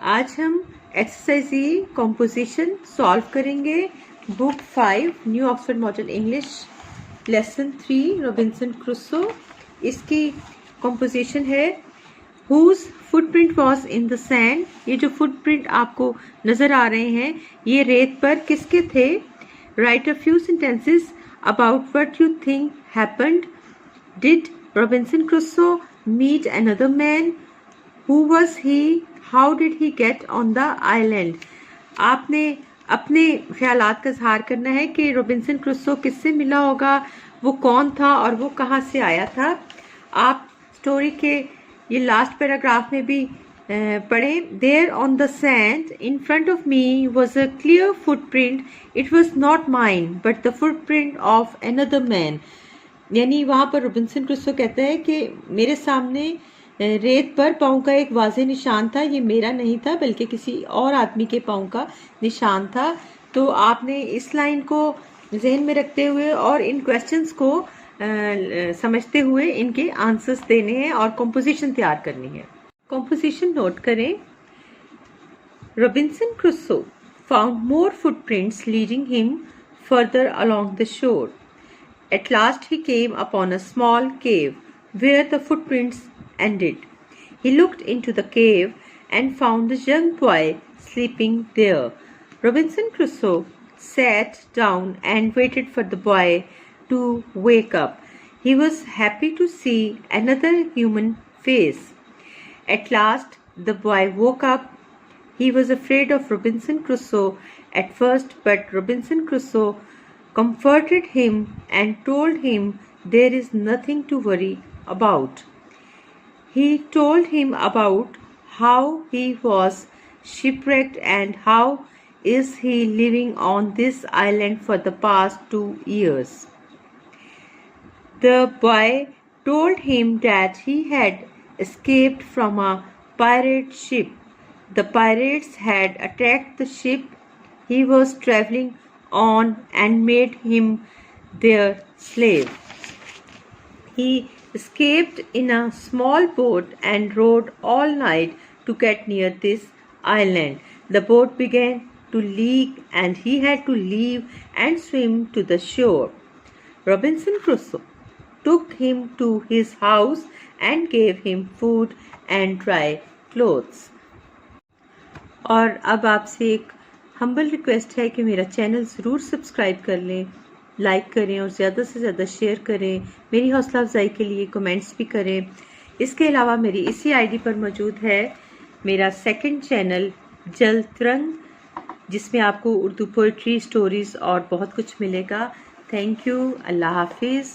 आज हम exercise E composition solve करेंगे। Book 5 new Oxford model English lesson 3 Robinson Crusoe. इसकी कॉम्पोजिशन है whose footprint was in the sand. ये जो फुटप्रिंट आपको नजर आ रहे हैं ये रेत पर किसके थे। Write a few sentences about what you think happened. Did Robinson Crusoe meet another man? Who was he? How did he get on the island? आपने अपने ख्यालात का इजहार करना है कि रॉबिन्सन क्रूसो किससे मिला होगा, वो कौन था और वो कहाँ से आया था। आप स्टोरी के ये लास्ट पैराग्राफ में भी पढ़ें। There on the sand in front of me was a clear footprint. It was not mine, but the footprint of another man. यानी वहाँ पर रॉबिन्सन क्रूसो कहता है कि मेरे सामने रेत पर पाँव का एक वाज़ेह निशान था, ये मेरा नहीं था बल्कि किसी और आदमी के पाँव का निशान था। तो आपने इस लाइन को जहन में रखते हुए और इन क्वेश्चंस को समझते हुए इनके आंसर्स देने हैं और कंपोजिशन तैयार करनी है। कंपोजिशन नोट करें। Robinson Crusoe found more footprints leading him further along the shore. At last he came upon a small cave where the footprints ended. He looked into the cave and found the young boy sleeping there. Robinson Crusoe sat down and waited for the boy to wake up. He was happy to see another human face. At last the boy woke up. He was afraid of Robinson Crusoe at first, but Robinson Crusoe comforted him and told him there is nothing to worry about. He told him about how he was shipwrecked and how is he living on this island for the past 2 years. The boy told him that he had escaped from a pirate ship. The pirates had attacked the ship he was traveling on and made him their slave. He escaped in a small boat and rowed all night to get near this island. The boat began to leak and he had to leave and swim to the shore. Robinson Crusoe took him to his house and gave him food and dry clothes. और अब आपसे एक humble request है कि मेरा channel ज़रूर subscribe कर लें, लाइक करें और ज़्यादा से ज़्यादा शेयर करें। मेरी हौसला अफजाई के लिए कमेंट्स भी करें। इसके अलावा मेरी इसी आईडी पर मौजूद है मेरा सेकंड चैनल जल तरंग, जिसमें आपको उर्दू पोइट्री, स्टोरीज़ और बहुत कुछ मिलेगा। Thank you. अल्लाह हाफिज़।